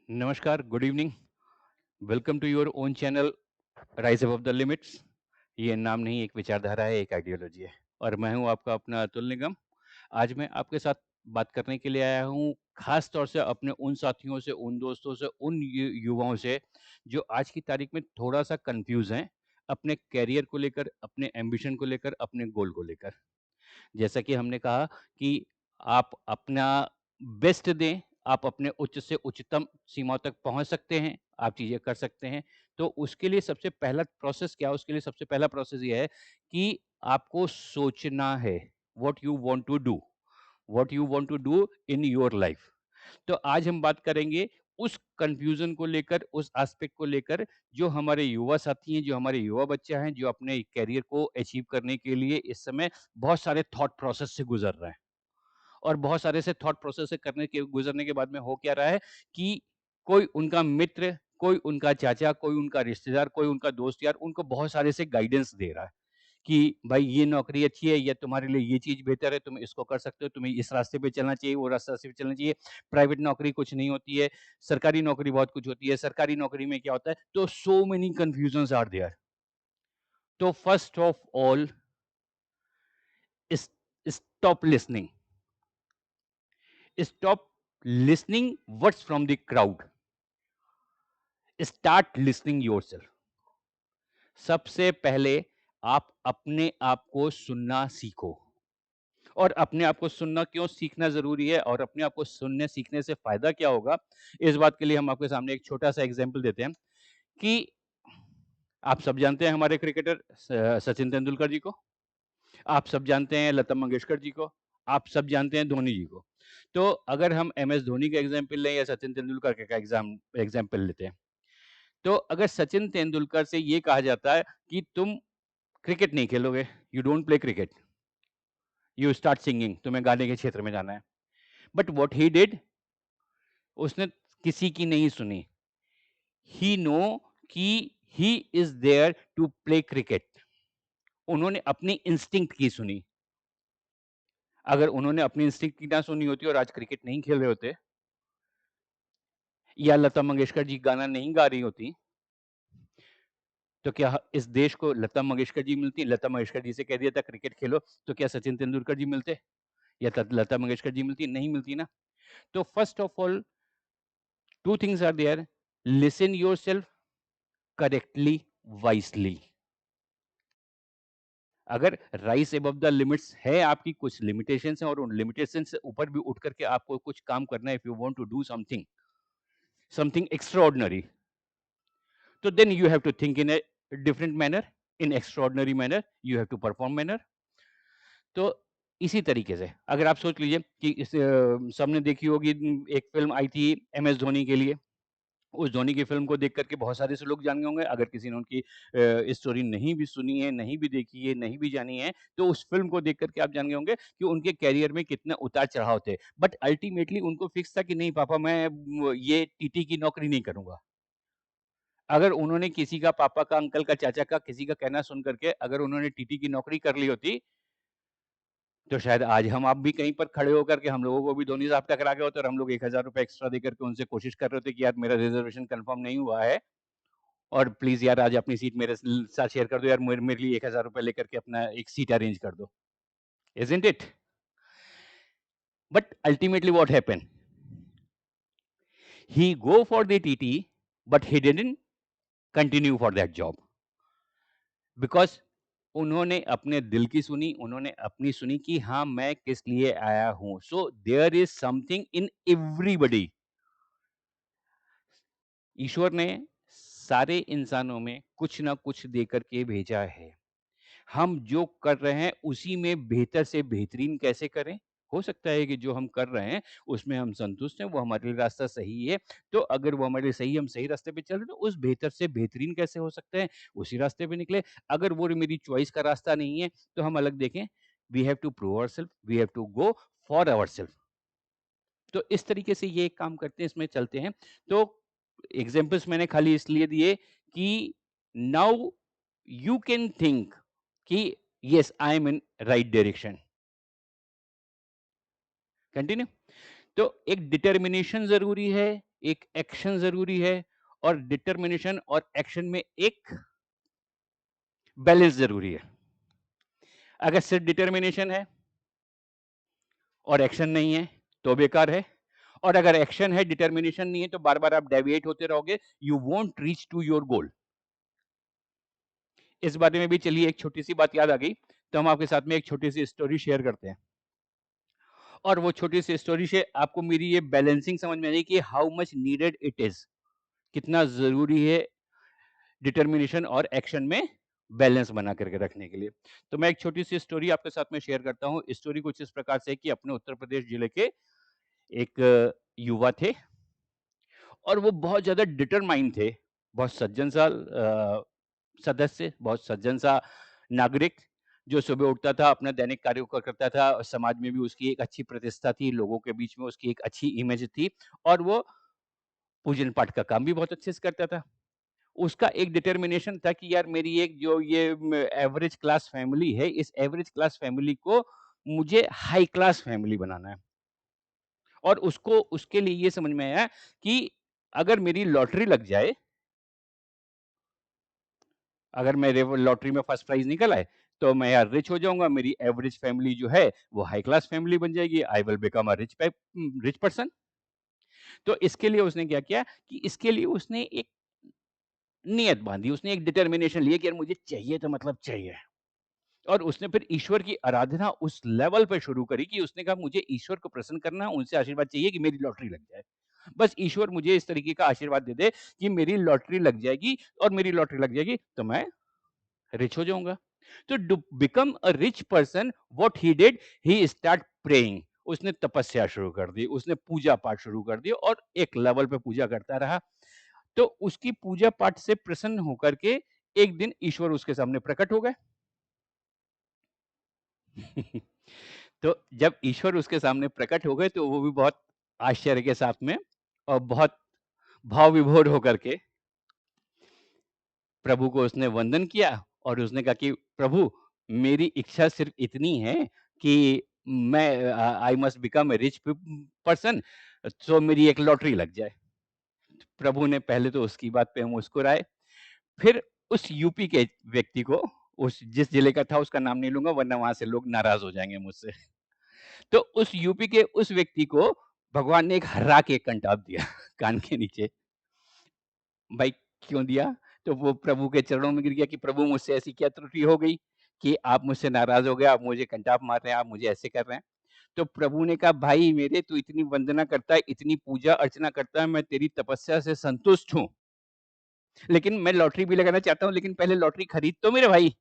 नमस्कार, good evening. Welcome to your own channel rise above the limits. ये नाम नहीं, एक विचारधारा है, एक आइडियोलॉजी है और मैं हूँ आपका अपना अतुल निगम। आज मैं आपके साथ बात करने के लिए आया हूँ, खास तौर से अपने उन साथियों से, उन दोस्तों से, उन युवाओं से जो आज की तारीख में थोड़ा-सा कन्फ्यूज़ हैं, अपने करियर को लेकर, अपने एम्बिशन को लेकर, अपने गोल को लेकर। जैसा कि हमने कहा कि आप अपना बेस्ट दें, आप अपने उच्च से उच्चतम सीमाओं तक पहुँच सकते हैं, आप चीज़ें कर सकते हैं। तो उसके लिए सबसे पहला प्रोसेस क्या है? उसके लिए सबसे पहला प्रोसेस ये है कि आपको सोचना है, what you want to do in your life. तो आज हम बात करेंगे उस कन्फ्यूज़न को लेकर, उस एस्पेक्ट को लेकर, जो हमारे युवा साथी हैं, जो हमारे युवा बच्चा हैं, जो अपने करियर को अचीव करने के लिए इस समय बहुत सारे थॉट प्रोसेस से गुज़र रहे हैं। और बहुत सारे ऐसे थॉट प्रोसेस से करने के गुज़रने के बाद में हो क्या रहा है कि कोई उनका मित्र, कोई उनका चाचा, कोई उनका रिश्तेदार, कोई उनका दोस्त यार उनको बहुत सारे से गाइडेंस दे रहा है कि भाई ये नौकरी अच्छी है या तुम्हारे लिए ये चीज़ बेहतर है, तुम इसको कर सकते हो, तुम्हें इस रास्ते पे चलना चाहिए, वो रास्ते पे चलना चाहिए। प्राइवेट नौकरी कुछ नहीं होती है, सरकारी नौकरी बहुत कुछ होती है। सरकारी नौकरी में क्या होता है? तो so many confusions are there. तो first of all stop listening. Stop listening what's from the crowd. Start listening yourself. सबसे पहले आप अपने आप को सुनना सीखो। और अपने आप को सुनना क्यों सीखना ज़रूरी है और अपने आप को सुनने सीखने से फ़ायदा क्या होगा, इस बात के लिए हम आपके सामने एक छोटा-सा एग्ज़ाम्पल देते हैं कि आप सब जानते हैं हमारे क्रिकेटर सचिन तेंदुलकर जी को। आप सब जानते हैं लता मंगेशकर जी को, आप सब जानते हैं धोनी जी को। तो अगर हम एमएस धोनी का एग्ज़ाम्पल लें या सचिन तेंदुलकर का एग्ज़ाम्पल लेते हैं। तो अगर सचिन तेंदुलकर से ये कहा जाता है कि तुम क्रिकेट नहीं खेलोगे, you don't play cricket, you start singing, तुम्हें गाने के क्षेत्र में जाना है। बट व्हाट ही डिड, उसने किसी की नहीं सुनी। ही नो कि he is there to play cricket. उन्होंने अपनी इंस्टिंक्ट की सुनी। अगर उन्होंने अपनी इंस्टिंक्ट की ना सुनी होती और आज क्रिकेट नहीं खेल रहे होते या लता मंगेशकर जी गाना नहीं गा रही होती, तो क्या इस देश को लता मंगेशकर जी मिलती? लता मंगेशकर जी से कह दिया था क्रिकेट खेलो, तो क्या सचिन तेंदुलकर जी मिलते? या लता मंगेशकर जी मिलती? नहीं मिलती ना। तो first of all 2 things are there, listen yourself correctly, wisely. अगर राइज अबव द लिमिट्स है, आपकी कुछ लिमिटेशंस हैं और उन लिमिटेशंस से ऊपर भी उठ करके आपको कुछ काम करना है, if you want to do something, something extraordinary, तो then you have to think in a different manner, in extraordinary manner, you have to perform manner. तो इसी तरीके से अगर आप सोच लीजिए कि सबने देखी होगी एक फ़िल्म आई थी एमएस धोनी के लिए। उस धोनी की फ़िल्म को देख कर के बहुत सारे से लोग जान गए होंगे। अगर किसी ने उनकी स्टोरी नहीं भी सुनी है, नहीं भी देखी है, नहीं भी जानी है, तो उस फ़िल्म को देख कर के आप जान गए होंगे कि उनके करियर में कितने उतार-चढ़ाव थे। बट अल्टीमेटली उनको फिक्स था कि नहीं पापा, मैं ये टीटी की नौकरी नहीं करूँगा। अगर उन्होंने किसी का, पापा का, अंकल का, चाचा का, किसी का कहना सुन कर के अगर उन्होंने टीटी की नौकरी कर ली होती, तो शायद आज हम आप भी कहीं पर खड़े होकर के हम लोगों को भी धोनी साहब टकरा गए होते और हम लोग ₹1000 एक्स्ट्रा देकर के उनसे कोशिश कर रहे होते कि यार मेरा रिज़र्वेशन कन्फर्म नहीं हुआ है और प्लीज़ यार आज अपनी सीट मेरे साथ शेयर कर दो यार, मेरे मेरे लिए ₹1000 लेकर के अपना एक सीट अरेंज कर दो। Isn't it? But ultimately what happened? He go for the TT but he didn't continue for that job because उन्होंने अपने दिल की सुनी, उन्होंने अपनी सुनी कि हाँ, मैं किस लिए आया हूँ। So there is something in everybody. ईश्वर ने सारे इंसानों में कुछ ना कुछ देकर के भेजा है। हम जो कर रहे हैं उसी में बेहतर से बेहतरीन कैसे करें? हो सकता है कि जो हम कर रहे हैं उसमें हम संतुष्ट हैं, वो हमारे लिए रास्ता सही है। तो अगर वो हमारे लिए सही है, हम सही रास्ते पे चल रहे हैं, तो उस बेहतर से बेहतरीन कैसे हो सकते हैं? उसी रास्ते पे निकले। अगर वो मेरी चॉइस का रास्ता नहीं है, तो हम अलग देखें। We have to prove ourself, we have to go for ourself. तो इस तरीके से ये एक काम करते हैं, इसमें चलते हैं। तो एग्ज़ाम्पल्स मैंने खाली इसलिए दिए कि नाउ यू कैन थिंक कि yes I am in right direction. Continue. तो एक डिटर्मिनेशन ज़रूरी है, एक एक्शन ज़रूरी है और डिटर्मिनेशन और एक्शन में एक बैलेंस ज़रूरी है। अगर सिर्फ डिटर्मिनेशन है और एक्शन नहीं है, तो बेकार है। और अगर एक्शन है, डिटर्मिनेशन नहीं है, तो बार-बार आप डेविएट होते रहोगे, you won't reach to your goal. इस बारे में भी चलिए एक छोटी-सी बात याद आ गई, तो हम आपके साथ में एक छोटी-सी स्टोरी शेयर करते हैं। और वो छोटी-सी स्टोरी से आपको मेरी ये बैलेंसिंग समझ में आई कि how much needed it is, कितना ज़रूरी है डिटर्मिनेशन और एक्शन में बैलेंस बना करके रखने के लिए। तो मैं एक छोटी-सी स्टोरी आपके साथ में शेयर करता हूँ। स्टोरी कुछ इस प्रकार से है कि अपने उत्तर प्रदेश जिले के एक युवा थे और वो बहुत ज़्यादा डिटरमाइन थे, बहुत सदस्य, बहुत सज्जन सा नागरिक, जो सुबह उठता था, अपना दैनिक कार्यों को करता था और समाज में भी उसकी एक अच्छी प्रतिष्ठा थी, लोगों के बीच में उसकी एक अच्छी इमेज थी और वो पूजन पाठ का काम भी बहुत अच्छे से करता था। उसका एक डिटर्मिनेशन था कि यार मेरी एक जो ये एवरेज क्लास फैमिली है, इस एवरेज क्लास फैमिली को मुझे हाई क्लास फैमिली बनाना है। और उसको उसके लिए ये समझ में आया कि अगर मेरी लॉटरी लग जाए, अगर मेरे वो लॉटरी में फर्स्ट प्राइज़ निकल आए, तो मैं यार रिच हो जाऊँगा, मेरी एवरेज फैमिली जो है, वो हाई क्लास फैमिली बन जाएगी, I will become a rich person. तो इसके लिए उसने क्या किया कि इसके लिए उसने एक नियत बाँधी, उसने एक डिटर्मिनेशन लिया कि यार मुझे चाहिए तो मतलब चाहिए। और उसने फिर ईश्वर की आराधना उस लेवल पे शुरू करी कि उसने कहा मुझे ईश्वर को प्रसन्न करना है, उनसे आशीर्वाद चाहिए कि मेरी लॉटरी लग जाए। बस ईश्वर मुझे इस तरीके का आशीर्वाद दे दे कि मेरी लॉटरी लग जाएगी और मेरी लॉटरी लग जाएगी तो मैं रिच हो जाऊँगा। तो to become a rich person what he did, he start praying. उसने तपस्या शुरू कर दी, उसने पूजा-पाठ शुरू कर दी और एक लेवल पे पूजा करता रहा। तो उसकी पूजा-पाठ से प्रसन्न होकर के एक दिन ईश्वर उसके सामने प्रकट हो गए। तो जब ईश्वर उसके सामने प्रकट हो गए तो वो भी बहुत आश्चर्य के साथ में और बहुत भाव विभोर होकर के प्रभु को उसने वंदन किया और उसने कहा कि प्रभु मेरी इच्छा सिर्फ इतनी है कि मैं I must become a rich person, so मेरी एक लॉटरी लग जाए। प्रभु ने पहले तो उसकी बात पे मुस्कुराए, फिर उस यूपी के व्यक्ति को, उस जिस जिले का था उसका नाम नहीं लूंगा वरना वहां से लोग नाराज हो जाएंगे मुझसे। तो उस यूपी के उस व्यक्ति को भगवान ने एक हर्रा के कंटाप दिया कान के नीचे। भाई क्यों दिया? तो वो प्रभु के चरणों में गिर गया कि प्रभु मुझसे ऐसी क्या त्रुटि हो गई कि आप मुझसे नाराज़ हो गए, आप मुझे कंटाप मार रहे हैं, आप मुझे ऐसे कर रहे हैं। तो प्रभु ने कहा भाई मेरे तू इतनी वंदना करता है, इतनी पूजा अर्चना करता है, मैं तेरी तपस्या से संतुष्ट हूँ। लेकिन मैं लॉटरी भी लगाना चाहता हूँ, लेकिन पहले लॉटरी खरीद तो मेरे भाई।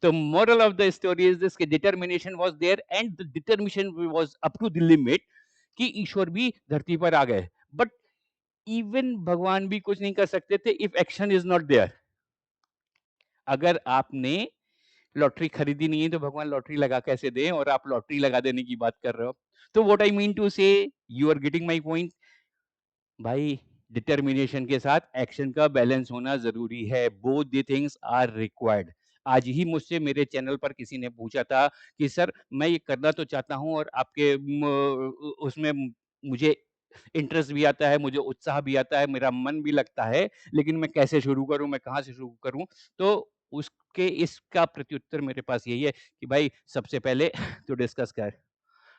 तो moral of the story is this कि determination was there and the determination was up to the limit कि ईश्वर भी धरती पर आ गए। बट इवन भगवान भी कुछ नहीं कर सकते थे if action is not there. अगर आपने लॉटरी खरीदी नहीं है तो भगवान लॉटरी लगा कैसे दें और आप लॉटरी लगा देने की बात कर रहे हो। तो what I mean to say, you are getting my point. भाई डिटर्मिनेशन के साथ एक्शन का बैलेंस होना जरूरी है, both the things are required. आज ही मुझसे मेरे चैनल पर किसी ने पूछा था कि सर मैं ये करना तो चाहता हूँ और आपके उसमें मुझे इंटरेस्ट भी आता है, मुझे उत्साह भी आता है, मेरा मन भी लगता है, लेकिन मैं कैसे शुरू करूँ, मैं कहाँ से शुरू करूँ? तो उसके इसका प्रत्युत्तर मेरे पास यही है कि भाई सबसे पहले तो डिस्कस कर।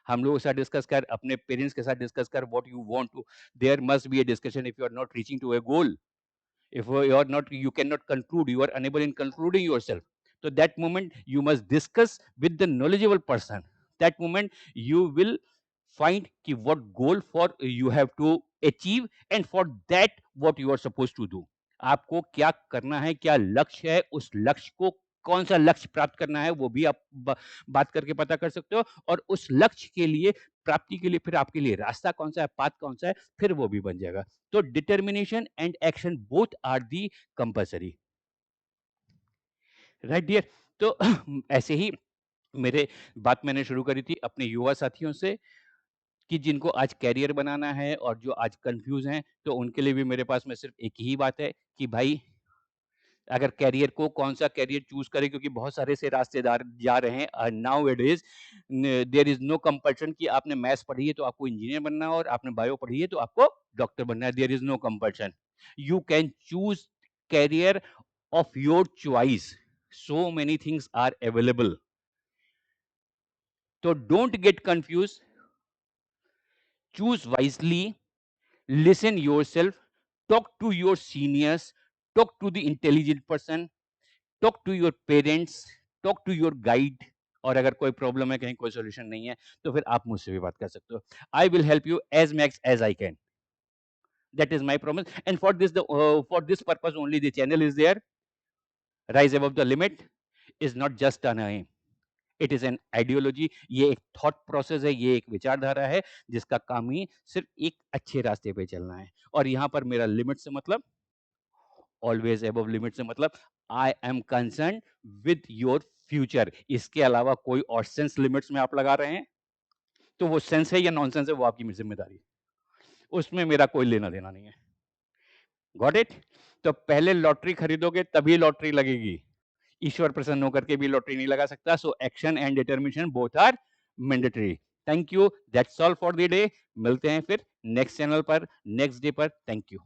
हम लोगों के साथ डिस्कस कर, अपने पेरेंट्स के साथ डिस्कस कर what you want to, there must be a discussion if you are not reaching to a goal, if you are not, you cannot conclude, you are unable in concluding yourself, so that moment you must discuss with the knowledgeable person. That moment you will find ki what goal for you have to achieve and for that what you are supposed to do. आपको क्या करना है, क्या लक्ष्य है, उस लक्ष्य को कौन सा लक्ष्य प्राप्त करना है वो भी आप बात करके पता कर सकते हो और उस लक्ष्य के लिए प्राप्ति के लिए फिर आपके लिए रास्ता कौन सा है, पाथ कौन सा है, फिर वो भी बन जाएगा। तो determination and action both are the compulsory, right dear. तो ऐसे ही मेरे बात मैंने शुरू करी थी अपने युवा साथियों से कि जिनको आज कैरियर बनाना है और जो आज कंफ्यूज हैं, तो उनके लिए भी मेरे पास में सिर्फ एक ही बात है कि भाई अगर कैरियर को कौन सा कैरियर चूज करें, क्योंकि बहुत सारे से रास्तेदार जा रहे हैं now it is, there is no compulsion कि आपने मैथ्स पढ़ी है तो आपको इंजीनियर बनना है और आपने बायो पढ़ी है तो आपको डॉक्टर बनना है. There is no compulsion. You can choose career of your choice. So many things are available. So don't get confused. Choose wisely. Listen yourself. Talk to your seniors. Talk to the intelligent person. Talk to your parents. Talk to your guide. और अगर कोई problem है, कहीं कोई solution नहीं है, तो फिर आप मुझसे भी बात कर सकते हो. I will help you as max as I can. That is my promise. And for this, for this purpose only, the channel is there. Rise above the limit is not just an aim. It is an ideology. ये एक thought process है, ये एक विचारधारा है जिसका काम ही सिर्फ एक अच्छे रास्ते पे चलना है. और यहां पर मेरा लिमिट से मतलब, ऑलवेज अबव लिमिट से मतलब, I am concern with your future. इसके अलावा कोई और सेंस लिमिट्स में आप लगा रहे हैं तो वो सेंस है या नॉनसेंस है, वो आपकी जिम्मेदारी. उसमें मेरा कोई लेना देना नहीं है. Got it? तो पहले लॉटरी खरीदोगे तभी लॉटरी लगेगी. ईश्वर प्रसन्न होकर के भी लॉटरी नहीं लगा सकता. So action and determination both are mandatory. Thank you. That's all for the day. मिलते हैं फिर नेक्स्ट चैनल पर, नेक्स्ट डे पर. Thank you.